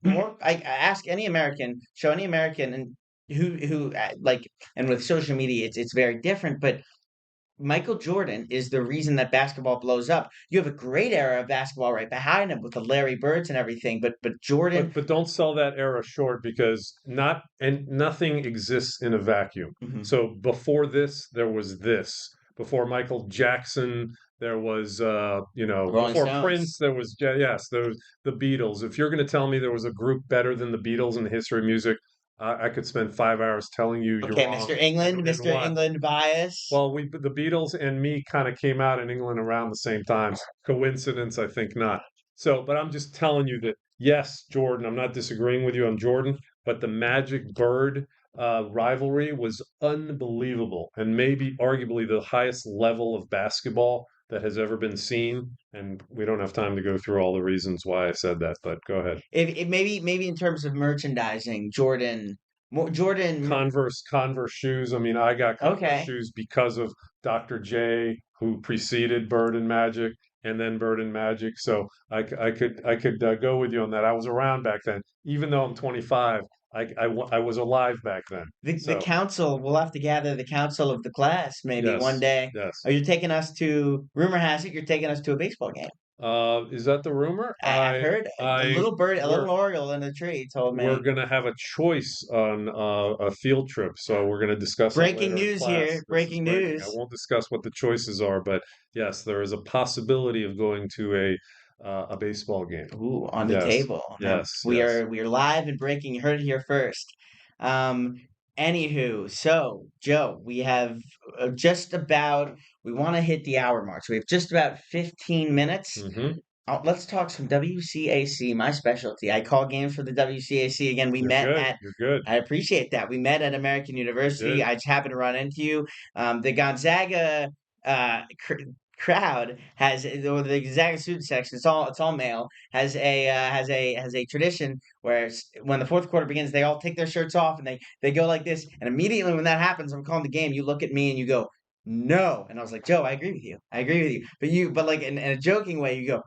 more. I ask any American, show any American, and like, and with social media, it's very different. But Michael Jordan is the reason that basketball blows up. You have a great era of basketball right behind him with the Larry Birds and everything, but Jordan. but don't sell that era short because nothing exists in a vacuum. Mhm. So before this, there was this. Before Michael Jackson, there was Rolling before Stones. Prince, there was yes, there was the Beatles. If you're going to tell me there was a group better than the Beatles in the history of music, I could spend 5 hours telling you you're Okay, wrong. And Mr. why? England bias. Well, the Beatles and me kind of came out in England around the same time. Coincidence? I think not. So, but I'm just telling you that yes, Jordan. I'm not disagreeing with you on Jordan, but the Magic Bird rivalry was unbelievable, and maybe arguably the highest level of basketball that has ever been seen. And we don't have time to go through all the reasons why I said that, but go ahead. If maybe in terms of merchandising, Jordan. Converse shoes. I mean, I got Converse Okay, shoes because of Dr. J, who preceded Bird and Magic, and then Bird and Magic. So I could go with you on that. I was around back then, even though I'm 25. I was alive back then. the So council. We'll have to gather the council of the class maybe one yes, day. yes. Are you taking us to? Rumor has it you're taking us to a baseball game. Is that the rumor? I've heard a I little bird, a we're little oriole in the tree told we're me. gonna have a choice on a field trip, so we're gonna discuss that Breaking later in news class. here. This is Breaking breaking. I news. won't discuss what the choices are, but yes, there is a possibility of going to a baseball game. Ooh, on the Yes, table. Now yes, we yes. are we are live and breaking. You heard it here first. Um, Anywho, so Joe, we have just about. We want to hit the hour mark, so we have just about 15 minutes. Mm-hmm. Let's talk some WCAC, my specialty. I call games for the WCAC. Again, we You're met good. at. You're good. I appreciate that. We met at American University. Good. I just happened to run into you. The Gonzaga crowd has, or the Gonzaga student section. It's all male. Has a tradition where when the fourth quarter begins, they all take their shirts off and they go like this. And immediately when that happens, I'm calling the game. You look at me and you go, "No," and I was like, "Joe, I agree with you. I agree with you." But like in a joking way, you go,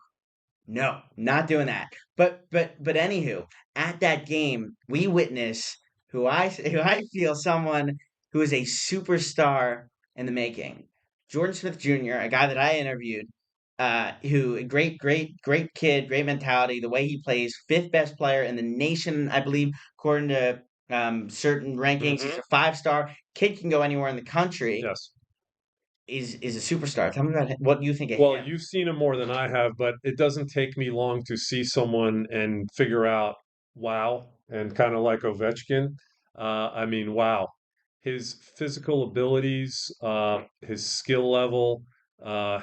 "No, not doing that." But anywho, at that game, we witness who I feel someone who is a superstar in the making. Jordan Smith Jr., a guy that I interviewed, who great kid, great mentality. The way he plays, fifth best player in the nation, I believe, according to certain rankings. He's Hmm. a 5-star. Kid can go anywhere in the country. Yes. Is a superstar. Tell me about what you think of Well, him. you've seen him more than I have, but it doesn't take me long to see someone and figure out, wow, and kind of like Ovechkin. I mean, wow, his physical abilities, his skill level,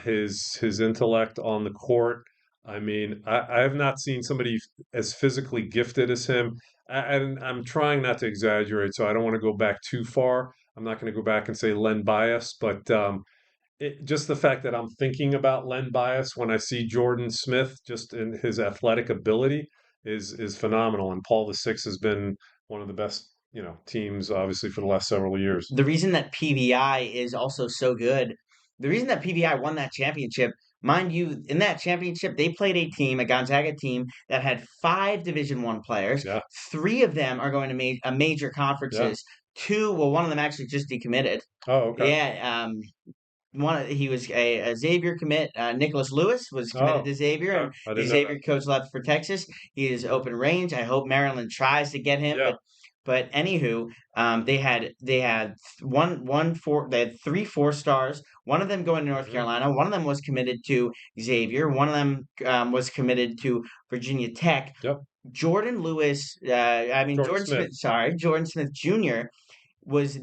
his intellect on the court. I mean, I have not seen somebody as physically gifted as him. And I'm trying not to exaggerate, so I don't want to go back too far. I'm not going to go back and say Len Bias, but just the fact that I'm thinking about Len Bias when I see Jordan Smith, just in his athletic ability, is phenomenal. And Paul VI has been one of the best, teams obviously for the last several years. The reason that PVI is also so good, the reason that PVI won that championship, mind you, in that championship they played a team, a Gonzaga team that had 5 Division I players. Yeah, 3 of them are going to major yeah. conferences. Two, well, one of them actually just decommitted. Oh, okay. Yeah, he was a Xavier commit. Nicholas Lewis was committed Oh, to Xavier, okay. and I the didn't know that. Xavier coach left for Texas. He is open range. I hope Maryland tries to get him, Yeah, but anywho, they had they had 3 4-stars. One of them going to North hmm, Carolina. One of them was committed to Xavier. One of them was committed to Virginia Tech. yep. Jordan Lewis, Jordan Jordan Smith. Smith. Sorry, Jordan Smith Jr. Was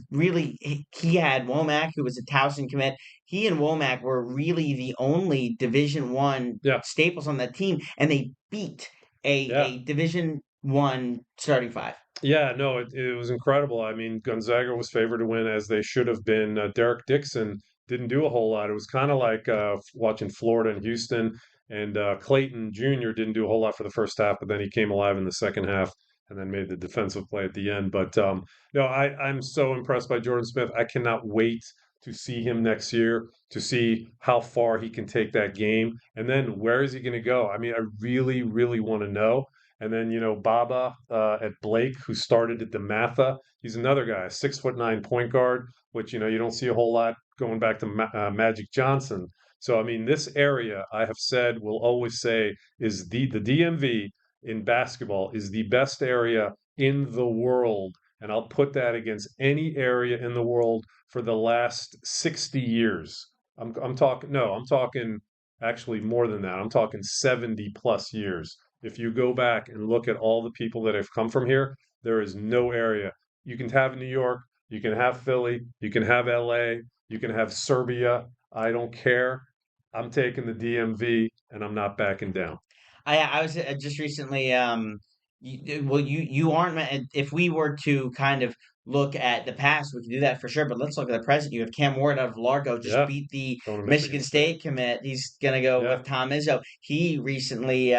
really he had Womack, who was a Towson commit. He and Womack were really the only Division I Yeah, staples on that team, and they beat a yeah. Division I starting five. Yeah, no, it was incredible. I mean, Gonzaga was favored to win as they should have been. Derek Dixon didn't do a whole lot. It was kind of like watching Florida and Houston, and Clayton Jr. didn't do a whole lot for the first half, but then he came alive in the second half and then made the defensive play at the end. But no, I'm so impressed by Jordan Smith. I cannot wait to see him next year, to see how far he can take that game, and then where is he going to go? I mean, I really, really want to know. And then, Baba at Blake, who started at the Matha. He's another guy, 6'9" point guard, which, you don't see a whole lot going back to Magic Johnson. So, I mean, this area, I have said, will always say, is the DMV in basketball is the best area in the world. And I'll put that against any area in the world for the last 60 years. I'm talking, no, I'm talking actually more than that. I'm talking 70 plus years. If you go back and look at all the people that have come from here, there is no area. You can have New York, you can have Philly, you can have LA, you can have Serbia. I don't care. I'm taking the DMV and I'm not backing down. I was just recently you aren't if we were to kind of look at the past, we could do that for sure, but let's look at the present. You have Cam Ward out of Largo, just Yeah, beat the going to Michigan Michigan State. State commit. He's gonna go Yeah, with Tom Izzo. He recently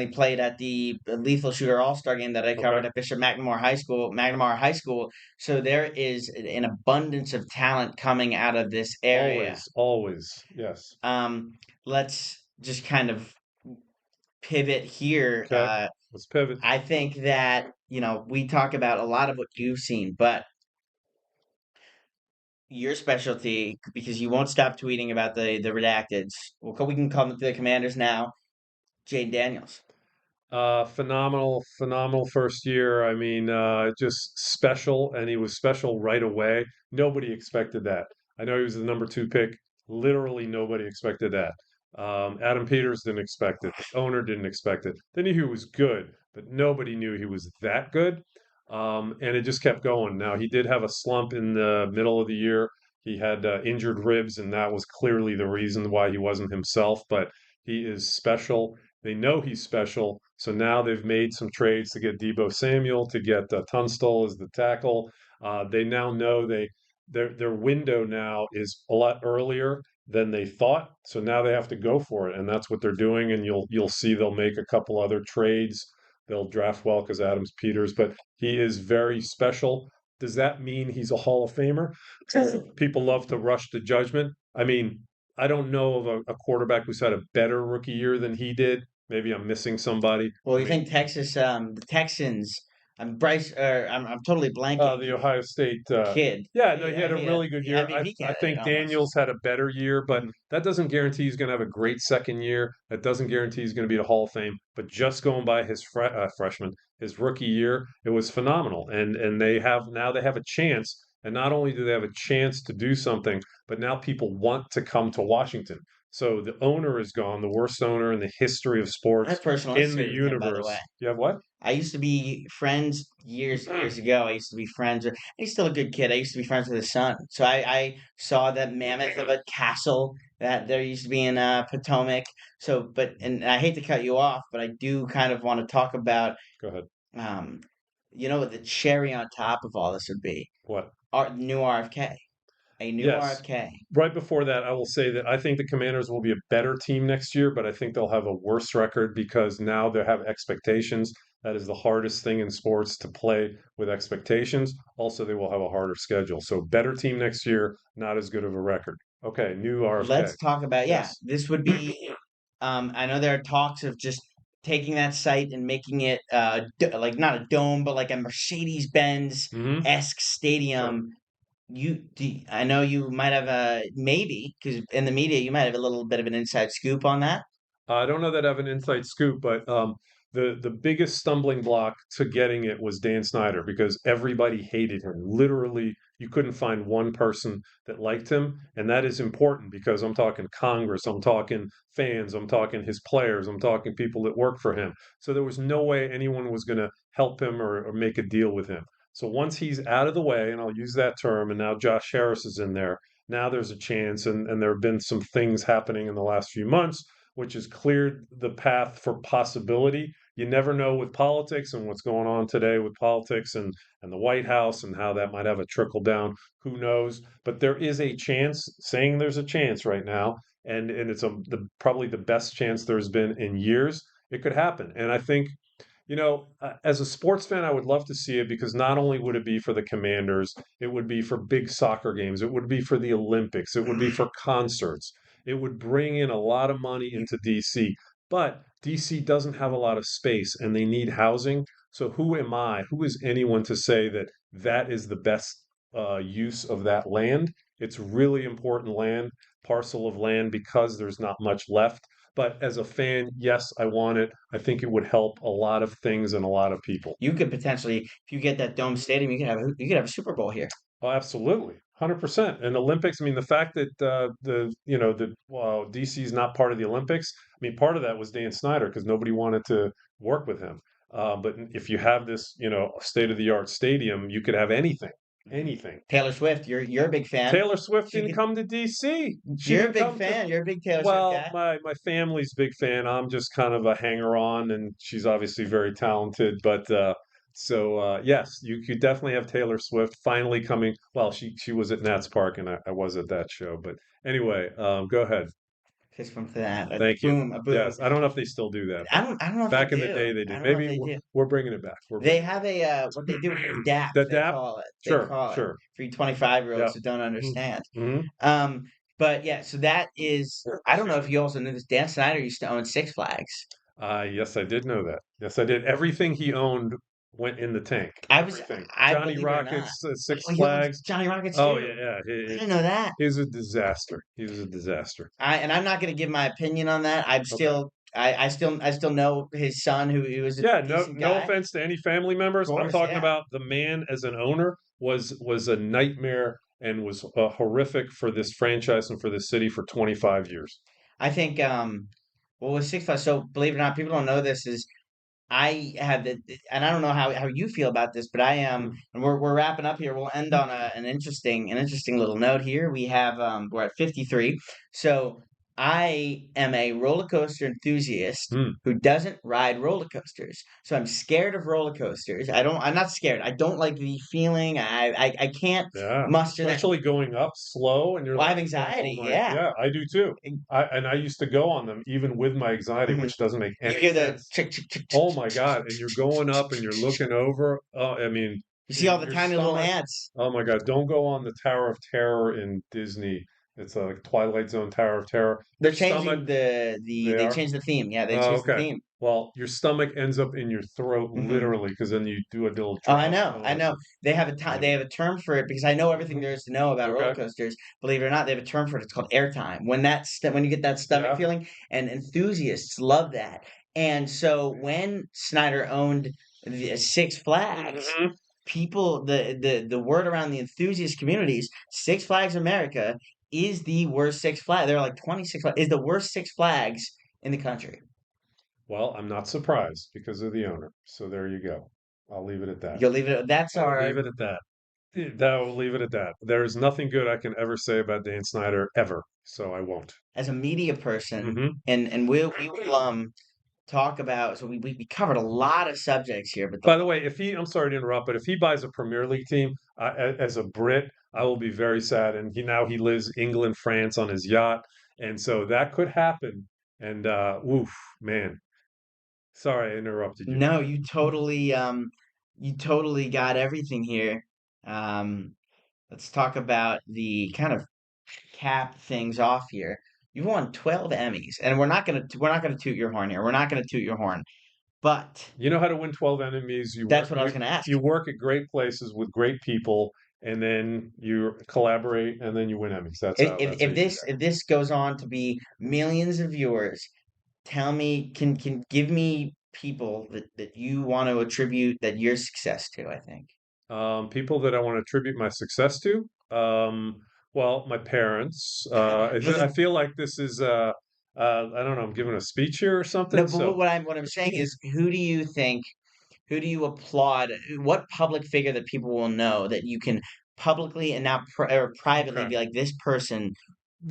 played at the Lethal Shooter All-Star game that I okay. covered at Bishop McNamara High School. So there is an abundance of talent coming out of this area. Always, always. Yes. Um, let's just kind of pivot here. Okay. Let's pivot. I think that, we talk about a lot of what you've seen, but your specialty, because you won't stop tweeting about the redacteds. We can call them the Commanders now. Jade Daniels. Phenomenal, phenomenal first year. I mean, just special, and he was special right away. Nobody expected that. I know he was the number 2 pick. Literally, nobody expected that. Adam Peters didn't expect it. The owner didn't expect it. They knew he was good, but nobody knew he was that good. And it just kept going. Now, he did have a slump in the middle of the year. He had injured ribs, and that was clearly the reason why he wasn't himself, but he is special. They know he's special, so now they've made some trades to get Debo Samuel, to get Tunstall as the tackle. They now know their window now is a lot earlier than they thought, so now they have to go for it, and that's what they're doing. And you'll see they'll make a couple other trades. They'll draft well because Adams Peters, but he is very special. Does that mean he's a Hall of Famer? People love to rush to judgment. I mean, I don't know of a quarterback who's had a better rookie year than he did. Maybe I'm missing somebody. Well, I you mean, think the Texans, I'm totally blanking. the Ohio State. The kid. Yeah, no, he Yeah, had a really good the year. MVP I candidate think almost. Daniels had a better year, but Mhm. that doesn't guarantee he's going to have a great second year. That doesn't guarantee he's going to be the Hall of Fame. But just going by his freshman, his rookie year. It was phenomenal, and they have a chance. And not only do they have a chance to do something, but now people want to come to Washington. So the owner is gone, the worst owner in the history of I sports have personal in the history with him, by the way. universe. You have what? I used to be friends years ago. I used to be friends with, he's still a good kid. I used to be friends with his son. So I saw that mammoth of a castle that there used to be in Potomac. So, and I hate to cut you off, but I do kind of want to talk about, Go ahead. um, what the cherry on top of all this would be. What? Our new RFK, a new Yes. RFK. Right before that, I will say that I think the Commanders will be a better team next year, but I think they'll have a worse record because now they have expectations. That is the hardest thing in sports to play with expectations. Also, they will have a harder schedule. So, better team next year, not as good of a record. Okay, new RFK. Let's talk about, Yes. this would be, I know there are talks of just taking that site and making it like not a dome, but like a Hmm. Mercedes-Benz-esque Sure. stadium. I know you might have a maybe because in the media you might have a little bit of an inside scoop on that. I don't know that I have an inside scoop, but the biggest stumbling block to getting it was Dan Snyder because everybody hated him. Literally, you couldn't find one person that liked him, and that is important because I'm talking Congress, I'm talking fans, I'm talking his players, I'm talking people that work for him. So there was no way anyone was going to help him or make a deal with him. So once he's out of the way, and I'll use that term, and now Josh Harris is in there, now there's a chance, and there have been some things happening in the last few months which has cleared the path for possibility. You never know with politics and what's going on today with politics and the White House and how that might have a trickle down. Who knows? But there is a chance, saying there's a chance right now, and it's probably the best chance there's been in years. It could happen. And I think as a sports fan, I would love to see it because not only would it be for the Commanders, it would be for big soccer games, it would be for the Olympics, it would be for concerts. It would bring in a lot of money into DC. But DC doesn't have a lot of space and they need housing. So who am I? Who is anyone to say that that is the best use of that land? It's really important land, parcel of land, because there's not much left. But as a fan, yes, I want it. I think it would help a lot of things and a lot of people. You could potentially, if you get that dome stadium, you could have a Super Bowl here. Oh, absolutely, 100%. And Olympics. I mean, the fact that DC is not part of the Olympics. I mean, part of that was Dan Snyder because nobody wanted to work with him. But if you have this, state of the art stadium, you could have anything, anything. Taylor Swift, you're a big fan. Taylor Swift She didn't could, come to DC. She you're a didn't big come to. fan. You're a big Taylor Swift Well, guy. my family's big fan. I'm just kind of a hanger on, and she's obviously very talented. But yes, you could definitely have Taylor Swift finally coming. Well, she was at Nats Park, and I was at that show. But anyway, go ahead. Fist bump to that. Thank you. A boom. Yes, I don't know if they still do that. I don't know if Back they in the do. day, they I did. don't know if Maybe they do. we're bringing it back. They have a what they do with the DAP. The They DAP? call it. They Sure, call it sure. for you 25-year-olds Yeah. who don't understand. Mm-hmm. But yeah, so that is. I don't know if you also knew this. Dan Snyder used to own Six Flags. Yes, I did know that. Yes, I did. Everything he owned went in the tank. I Everything. believe Johnny it or not. Rockets, Six Oh, he owns Flags. Johnny Rockets Oh too. yeah, yeah. I didn't know that. He's a disaster. He was a disaster. And I'm not going to give my opinion on that. Okay. I still know his son, who was a Yeah, decent no guy. offense to any family members. Of I'm course, talking yeah. about the man as an owner was a nightmare and was horrific for this franchise and for this city for 25 years. I think well with Six Flags. So believe it or not, people don't know this is I have and I don't know how you feel about this, but I am, Mm. and we're wrapping up here. We'll end on an interesting little note here. We have we're at 53, so I am a roller coaster enthusiast Mm. who doesn't ride roller coasters. So I'm scared of roller coasters. I'm not scared. I don't like the feeling. I can't Yeah, muster that. especially going up slow and you're Well, I have like, oh anxiety. my, Yeah. yeah, I do too. I used to go on them even with my anxiety, Mhm. which doesn't make You any hear the sense. Oh my God. And you're going up and you're looking over. Oh, I mean, you see all the your tiny little stomach. ants. Oh my God. Don't go on the Tower of Terror in Disney. It's a Twilight Zone Tower of Terror. They're Your stomach, changing they they are. changed the theme. Yeah, they Oh, changed the okay. theme. Well, your stomach ends up in your throat Hmm. literally because then you do a little Oh, drop. I Oh, know. They have a yeah. they have a term for it because I know everything there is to know about roller Okay. coasters. Believe it or not, they have a term for it. It's called airtime. When you get that stomach Yeah. feeling, and enthusiasts love that. And so when Snyder owned Six Flags. Mhm. People, the word around the enthusiast communities, Six Flags America is the worst Six Flags. There are like 26 is the worst Six Flags in the country. Well, I'm not surprised because of the owner. So there you go. I'll leave it at that. You'll leave it. That's I'll our leave it at that. I'll leave it at that. There's nothing good I can ever say about Dan Snyder ever, so I won't. as a media person, Hmm. and we will talk about. So we covered a lot of subjects here, but By the way, I'm sorry to interrupt, but if he buys a Premier League team, as a Brit, I will be very sad. And he lives England, France on his yacht, and so that could happen. And oof, man, sorry I interrupted you. no, you totally got everything here. Um, let's talk about the kind of cap things off here. You've won 12 Emmys, and we're not gonna toot your horn here. We're not gonna toot your horn, but You know how to win 12 enemies. You that's work what I was gonna ask. you work at great places with great people, and then you collaborate, and then you win Emmys. That's how If you do this if this goes on to be millions of viewers, tell me, can give me people that you want to attribute that your success to. I think. that. People that I want to attribute my success to. Well, my parents. I feel like this is I don't know. I'm giving a speech here or No, something. but So what I'm saying is, who do you think? Who do you applaud? What public figure that people will know that you can publicly and now or privately okay. be like, this person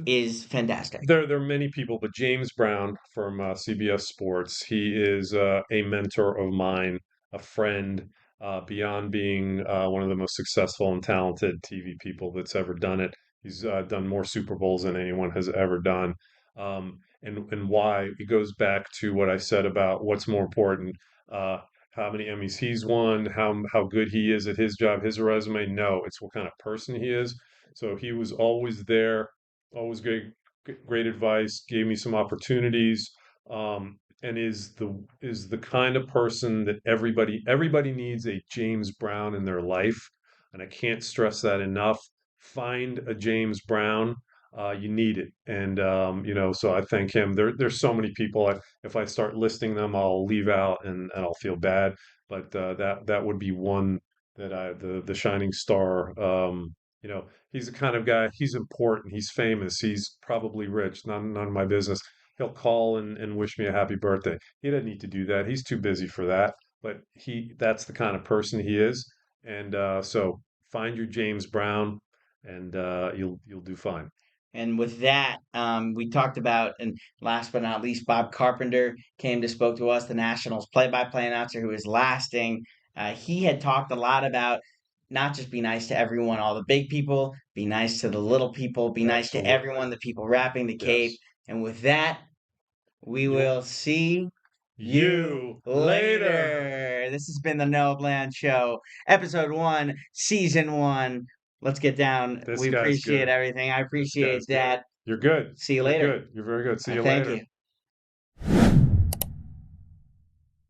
is fantastic. There are many people, but James Brown from CBS Sports, he is a mentor of mine, a friend, beyond being one of the most successful and talented TV people that's ever done it. He's done more Super Bowls than anyone has ever done. And why? It goes back to what I said about what's more important. Uh, how many Emmys he's won, how good he is at his job, his resume. No, it's what kind of person he is. So he was always there, always great advice, gave me some opportunities, and is the kind of person that everybody needs a James Brown in their life, and I can't stress that enough. Find a James Brown. You need it, and so I thank him. There's so many people. If I start listing them, I'll leave out, and I'll feel bad. But that would be one that the shining star. He's the kind of guy, he's important, he's famous, he's probably rich, none of my business. He'll call and wish me a happy birthday. He doesn't need to do that. He's too busy for that. But that's the kind of person he is. And so find your James Brown, and you'll do fine. And with that, we talked about, and last but not least, Bob Carpenter came to spoke to us, the Nationals play-by-play announcer who is lasting. He had talked a lot about not just be nice to everyone, all the big people, be nice to the little people, be nice to Absolutely. everyone, the people wrapping the cape. Yes. And with that, we You will see you you later. later. This has been the Noah Bland Show, episode 1, season 1. Let's get down. This We guy's appreciate good. everything. I This appreciate guy's good. that. You're good. See you You're later. good. You're very good. See you Thank later. you.